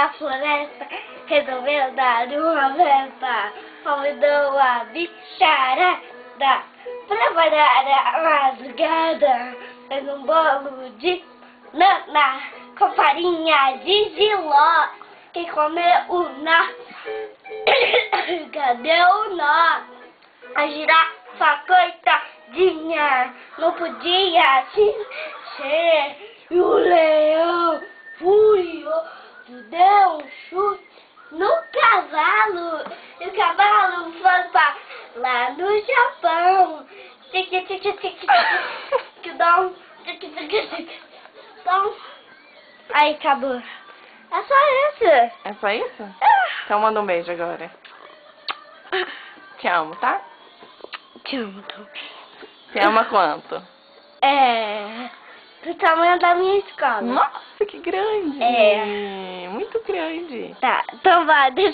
da floresta resolveu dar uma festa. Convidou a bicharada pra parar a madrugada. Fez um bolo de nana com farinha de jiló. Quem comeu o nó? Cadê o nó? A girafa coitadinha não podia se mexer. E o leão furioso deu um chute no cavalo. E o cavalo foi pra lá no Japão. Aí, acabou. É só isso. É só isso? Então manda um beijo agora. Te amo, tá? Te amo também. Te ama quanto? Do tamanho da minha escola. Nossa, que grande! É. Muito grande. Tá, então vai, deixa eu...